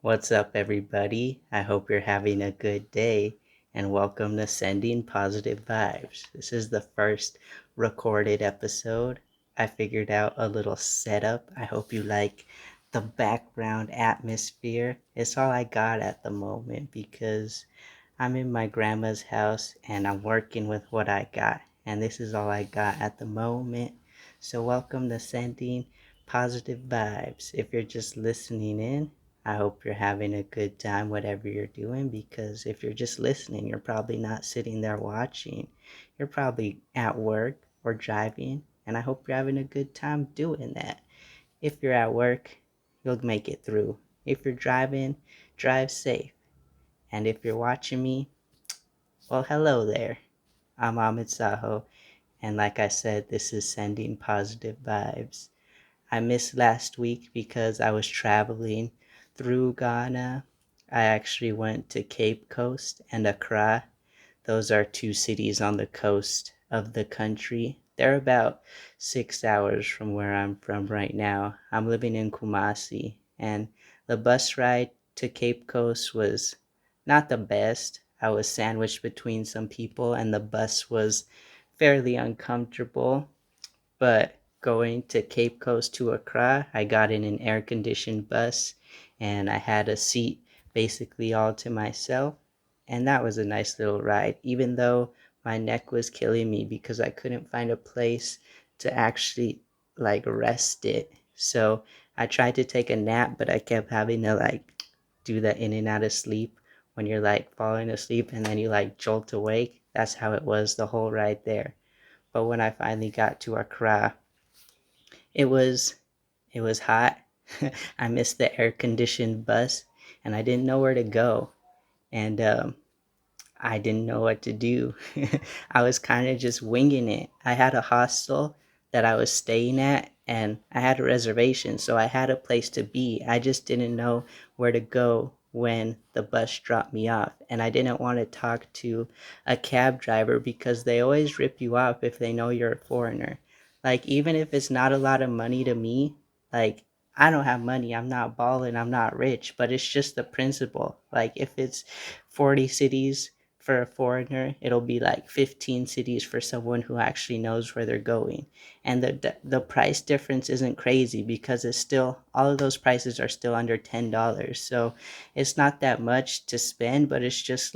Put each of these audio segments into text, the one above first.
What's up, everybody? I hope you're having a good day and welcome to Sending Positive Vibes. This is the first recorded episode. I figured out a little setup. I hope you like the background atmosphere. It's all I got at the moment because I'm in my grandma's house and I'm working with what I got. And this is all I got at the moment. So, welcome to Sending Positive Vibes. If you're just listening in, I hope you're having a good time, whatever you're doing, because if you're just listening, you're probably not sitting there watching. You're probably at work or driving, and I hope you're having a good time doing that. If you're at work, you'll make it through. If you're driving, drive safe. And if you're watching me, well, hello there. I'm Ahmed Saho, and like I said, this is Sending Positive Vibes. I missed last week because I was traveling through Ghana. I actually went to Cape Coast and Accra. Those are two cities on the coast of the country. They're about 6 hours from where I'm from right now. I'm living in Kumasi, and the bus ride to Cape Coast was not the best. I was sandwiched between some people, and the bus was fairly uncomfortable. But going to Cape Coast to Accra, I got in an air conditioned bus and I had a seat basically all to myself. And that was a nice little ride, even though my neck was killing me because I couldn't find a place to actually rest it. So I tried to take a nap, but I kept having to do that in and out of sleep when you're falling asleep and then you jolt awake. That's how it was the whole ride there. But when I finally got to Accra, it was it was hot. I missed the air conditioned bus, and I didn't know where to go, and I didn't know what to do. I was kind of just winging it. I had a hostel that I was staying at, and I had a reservation, so I had a place to be. I just didn't know where to go when the bus dropped me off, and I didn't want to talk to a cab driver because they always rip you off if they know you're a foreigner. Even if it's not a lot of money to me, like, I don't have money, I'm not balling, I'm not rich, but it's just the principle. If it's 40 cities for a foreigner, it'll be like 15 cities for someone who actually knows where they're going. And the price difference isn't crazy because it's still, all of those prices are still under $10. So it's not that much to spend, but it's just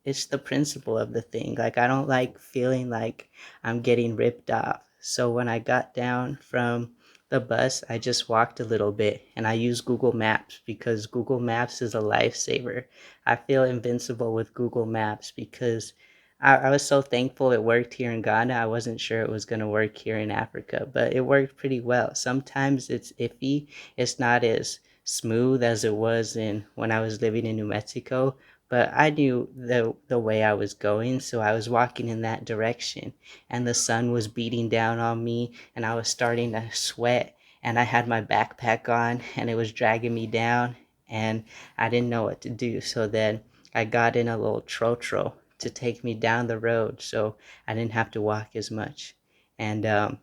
it's the principle of the thing. I don't like feeling like I'm getting ripped off. So when I got down from the bus, I just walked a little bit and I used Google Maps because Google Maps is a lifesaver. I feel invincible with Google Maps because I was so thankful it worked here in Ghana. I wasn't sure it was going to work here in Africa, but it worked pretty well. Sometimes it's iffy. It's not as smooth as it was in when I was living in New Mexico, but I knew the way I was going, so I was walking in that direction. And the sun was beating down on me, and I was starting to sweat, and I had my backpack on, and it was dragging me down, and I didn't know what to do. So then I got in a little trotro to take me down the road so I didn't have to walk as much. And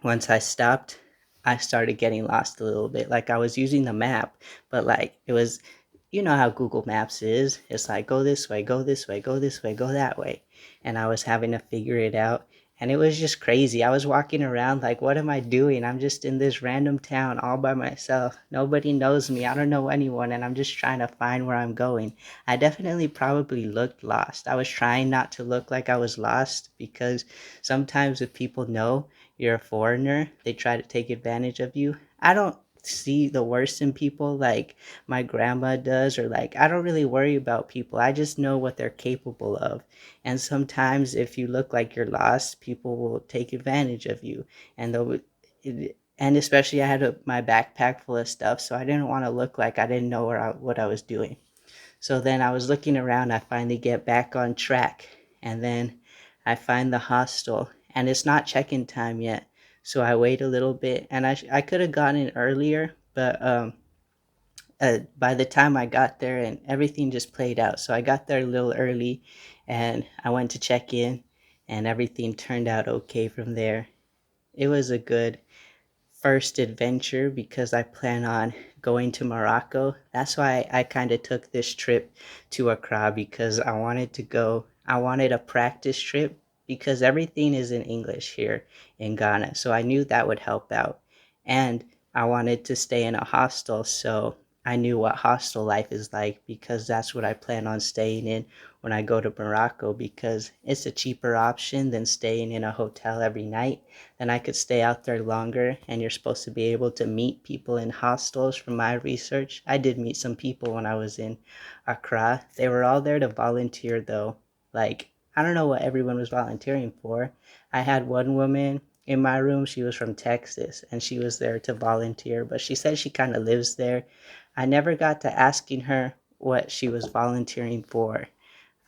once I stopped, I started getting lost a little bit. I was using the map, but it was, you know how Google Maps is. It's like, go this way, go this way, go this way, go that way. And I was having to figure it out. And it was just crazy. I was walking around what am I doing? I'm just in this random town all by myself. Nobody knows me. I don't know anyone. And I'm just trying to find where I'm going. I definitely probably looked lost. I was trying not to look like I was lost because sometimes if people know you're a foreigner, they try to take advantage of you. I don't see the worst in people like my grandma does, or I don't really worry about people. I just know what they're capable of. And sometimes if you look like you're lost, people will take advantage of you. And they'll and especially I had my backpack full of stuff, so I didn't want to look like I didn't know what I was doing. So then I was looking around, I finally get back on track, and then I find the hostel, and it's not check-in time yet. So I wait a little bit, and I could have gotten in earlier, but by the time I got there, and everything just played out. So I got there a little early, and I went to check in, and everything turned out okay from there. It was a good first adventure because I plan on going to Morocco. That's why I kind of took this trip to Accra because I wanted a practice trip because everything is in English here in Ghana. So I knew that would help out. And I wanted to stay in a hostel. So I knew what hostel life is like because that's what I plan on staying in when I go to Morocco because it's a cheaper option than staying in a hotel every night. Then I could stay out there longer and you're supposed to be able to meet people in hostels from my research. I did meet some people when I was in Accra. They were all there to volunteer though. Like, I don't know what everyone was volunteering for. I had one woman in my room. She was from Texas and she was there to volunteer, but she said she kind of lives there. I never got to asking her what she was volunteering for.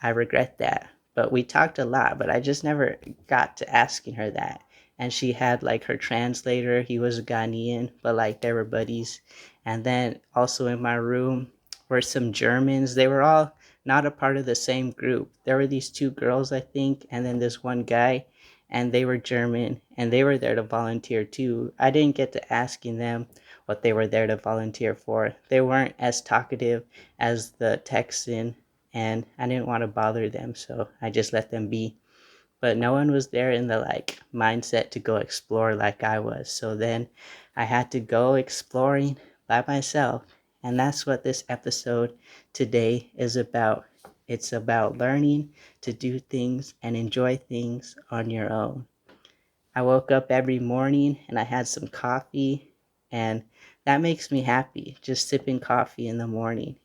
I regret that. But we talked a lot, but I just never got to asking her that. And she had like her translator, he was a Ghanaian, but like they were buddies. And then also in my room were some Germans. They were all not a part of the same group. There were these two girls, I think, and then this one guy, and they were German, and they were there to volunteer too. I didn't get to asking them what they were there to volunteer for. They weren't as talkative as the Texan and I didn't want to bother them, so I just let them be. But no one was there in the like mindset to go explore like I was. So then I had to go exploring by myself. And that's what this episode today is about. It's about learning to do things and enjoy things on your own. I woke up every morning and I had some coffee, and that makes me happy, just sipping coffee in the morning.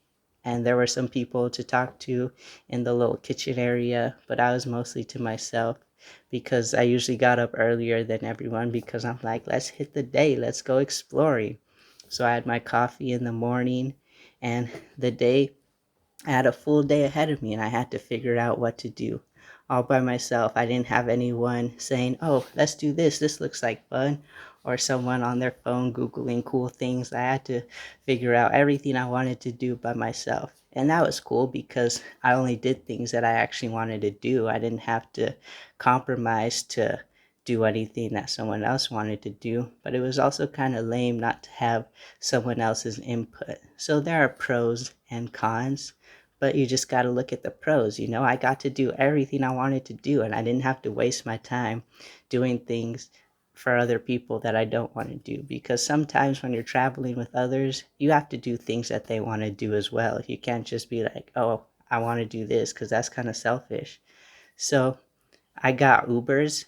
And there were some people to talk to in the little kitchen area, but I was mostly to myself because I usually got up earlier than everyone because I'm like, let's hit the day, let's go exploring. So I had my coffee in the morning, and the day I had a full day ahead of me and I had to figure out what to do all by myself. I didn't have anyone saying, oh, let's do this. This looks like fun. Or someone on their phone Googling cool things. I had to figure out everything I wanted to do by myself. And that was cool because I only did things that I actually wanted to do. I didn't have to compromise to do anything that someone else wanted to do. But it was also kind of lame not to have someone else's input. So there are pros and cons, but you just got to look at the pros. You know, I got to do everything I wanted to do, and I didn't have to waste my time doing things for other people that I don't want to do. Because sometimes when you're traveling with others, you have to do things that they want to do as well. You can't just be like, oh, I want to do this, because that's kind of selfish. So I got Ubers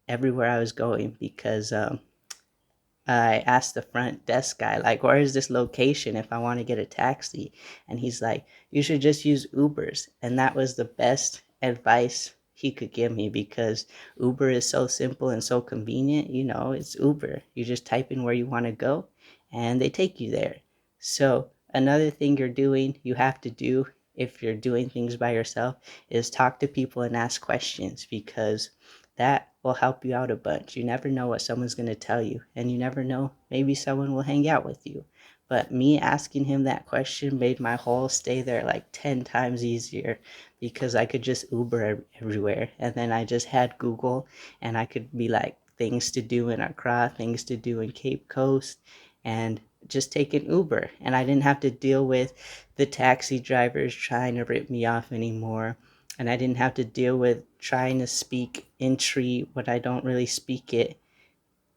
everywhere I was going because I asked the front desk guy, like, where is this location if I want to get a taxi? And he's like, you should just use Ubers. And that was the best advice he could give me because Uber is so simple and so convenient. You know, it's Uber. You just type in where you want to go and they take you there. So, another thing you have to do if you're doing things by yourself is talk to people and ask questions because that will help you out a bunch. You never know what someone's going to tell you, and you never know, maybe someone will hang out with you. But me asking him that question made my whole stay there like 10 times easier because I could just Uber everywhere. And then I just had Google and I could be like, things to do in Accra, things to do in Cape Coast, and just take an Uber. And I didn't have to deal with the taxi drivers trying to rip me off anymore, and I didn't have to deal with trying to speak Intri when I don't really speak it.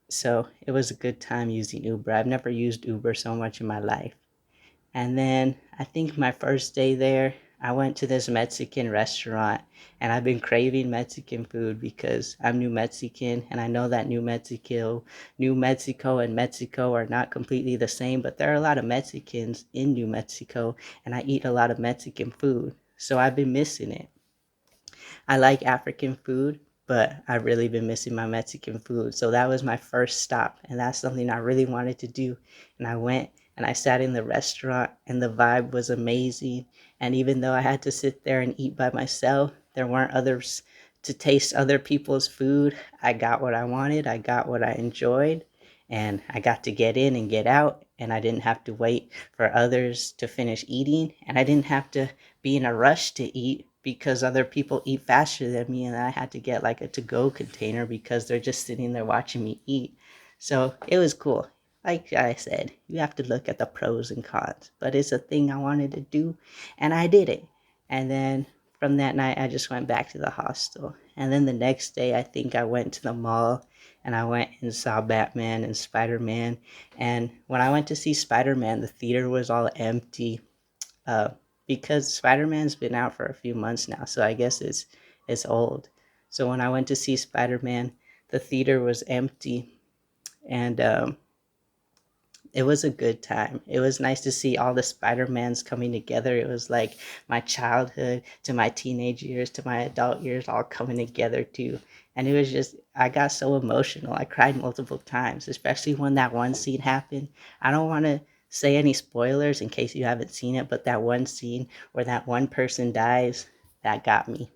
So it was a good time using Uber. I've never used Uber so much in my life. And then I think my first day there, I went to this Mexican restaurant and I've been craving Mexican food because I'm New Mexican and I know that New Mexico and Mexico are not completely the same, but there are a lot of Mexicans in New Mexico and I eat a lot of Mexican food. So I've been missing it. I like African food, but I've really been missing my Mexican food. So that was my first stop, and that's something I really wanted to do. And I went and I sat in the restaurant, and the vibe was amazing. And even though I had to sit there and eat by myself, there weren't others to taste other people's food. I got what I wanted, I got what I enjoyed, and I got to get in and get out. And I didn't have to wait for others to finish eating, and I didn't have to be in a rush to eat because other people eat faster than me and I had to get like a to-go container because they're just sitting there watching me eat. So it was cool. like I said, you have to look at the pros and cons. But it's a thing I wanted to do, and I did it. And then from that night, I just went back to the hostel. And then the next day, I think I went to the mall and I went and saw Batman and Spider Man. And when I went to see Spider Man, the theater was all empty, uh, because Spider Man's been out for a few months now. So I guess it's old. So when I went to see Spider Man, the theater was empty, and it was a good time. It was nice to see all the Spider-Mans coming together. It was like my childhood to my teenage years to my adult years all coming together too. And it was just, I got so emotional. I cried multiple times, especially when that one scene happened. I don't want to say any spoilers in case you haven't seen it, but that one scene where that one person dies, that got me.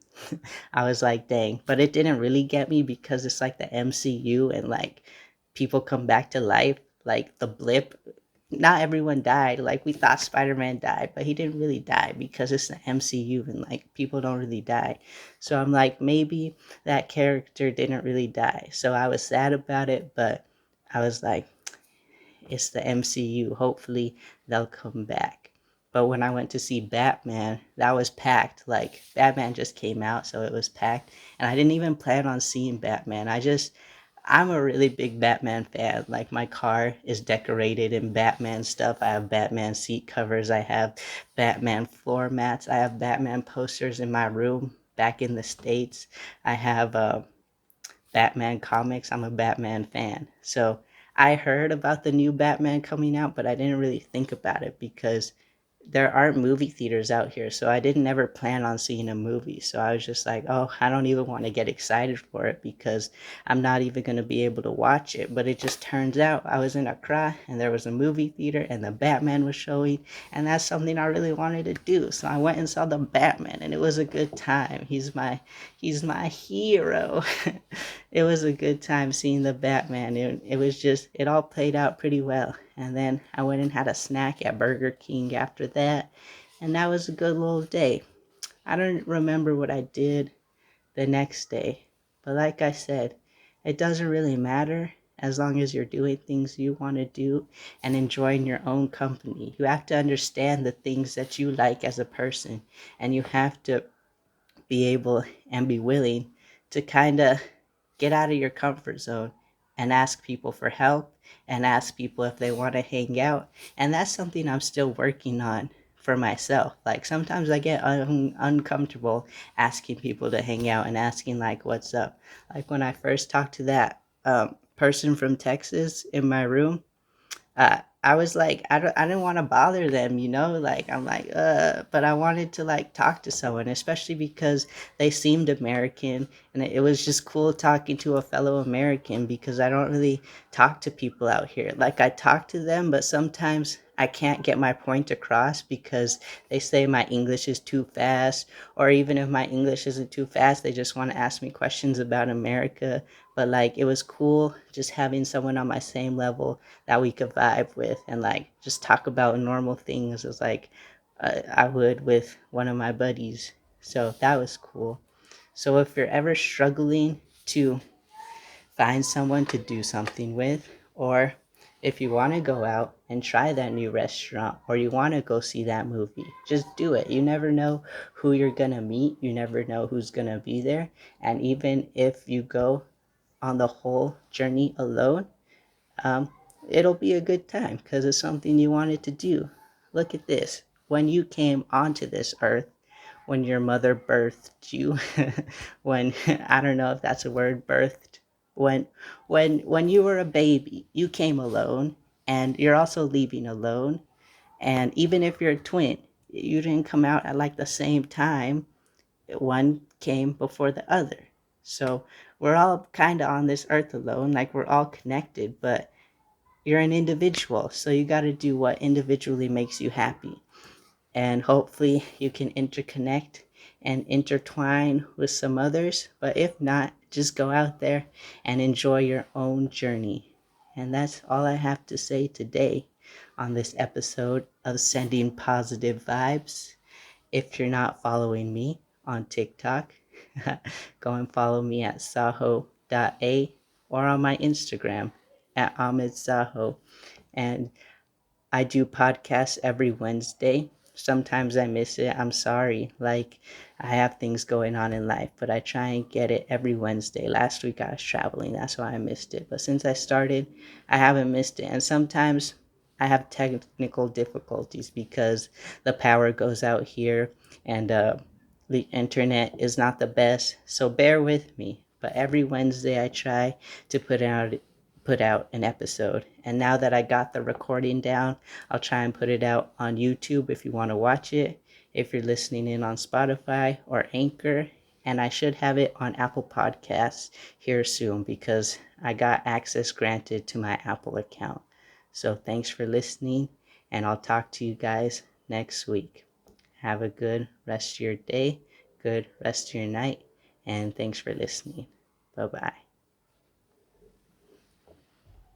I was like, dang. But it didn't really get me because it's like the MCU and like people come back to life, like the blip. Not everyone died. Like we thought Spider-Man died, but he didn't really die because it's the MCU and like people don't really die. So I'm like, maybe that character didn't really die. So I was sad about it, but I was like, it's the MCU. Hopefully they'll come back. But when I went to see Batman, that was packed. Like Batman just came out, so it was packed. And I didn't even plan on seeing Batman. I'm a really big Batman fan. Like my car is decorated in Batman stuff. I have Batman seat covers. I have Batman floor mats. I have Batman posters in my room back in the States. I have Batman comics. I'm a Batman fan. So I heard about the new Batman coming out, but I didn't really think about it because there aren't movie theaters out here, so I didn't ever plan on seeing a movie. So I was just like, oh, I don't even want to get excited for it because I'm not even going to be able to watch it. But it just turns out I was in Accra and there was a movie theater and the Batman was showing, and that's something I really wanted to do. So I went and saw the Batman, and it was a good time. He's my hero. It was a good time seeing the Batman. It was just, it all played out pretty well. And then I went and had a snack at Burger King after that. And that was a good little day. I don't remember what I did the next day. But like I said, it doesn't really matter as long as you're doing things you want to do and enjoying your own company. You have to understand the things that you like as a person. And you have to be able and be willing to kind of get out of your comfort zone and ask people for help and ask people if they want to hang out. And that's something I'm still working on for myself. Like sometimes I get uncomfortable asking people to hang out and asking like what's up. Like when I first talked to that person from Texas in my room, I was like, I didn't want to bother them, like, I'm like, but I wanted to like talk to someone, especially because they seemed American, and it was just cool talking to a fellow American because I don't really talk to people out here. Like, I talk to them, but sometimes I can't get my point across because they say my English is too fast, or even if my English isn't too fast, they just want to ask me questions about America. But like, it was cool just having someone on my same level that we could vibe with and like just talk about normal things as like I would with one of my buddies. So that was cool. So if you're ever struggling to find someone to do something with, or if you want to go out and try that new restaurant, or you want to go see that movie, just do it. You never know who you're going to meet. You never know who's going to be there. And even if you go on the whole journey alone, um, it'll be a good time because it's something you wanted to do. Look at this. When you came onto this earth, when your mother birthed you, when I don't know if that's a word, birthed, when when you were a baby, you came alone, and you're also leaving alone. And even if you're a twin, you didn't come out at like the same time. One came before the other. So we're all kind of on this earth alone, like we're all connected, but you're an individual, so you got to do what individually makes you happy. And hopefully you can interconnect and intertwine with some others. But if not, just go out there and enjoy your own journey. And that's all I have to say today on this episode of Sending Positive Vibes. If you're not following me on TikTok, go and follow me at saho.a or on my Instagram at Ahmed Saho. And I do podcasts every Wednesday. Sometimes I miss it. I'm sorry. Like, I have things going on in life, but I try and get it every Wednesday. Last week I was traveling. That's why I missed it. But since I started, I haven't missed it. And sometimes I have technical difficulties because the power goes out here and the internet is not the best. So bear with me. But every Wednesday I try to put out an episode. And now that I got the recording down, I'll try and put it out on YouTube if you want to watch it, if you're listening in on Spotify or Anchor. And I should have it on Apple Podcasts here soon because I got access granted to my Apple account. So thanks for listening, and I'll talk to you guys next week. Have a good rest of your day, good rest of your night, and thanks for listening. Bye bye.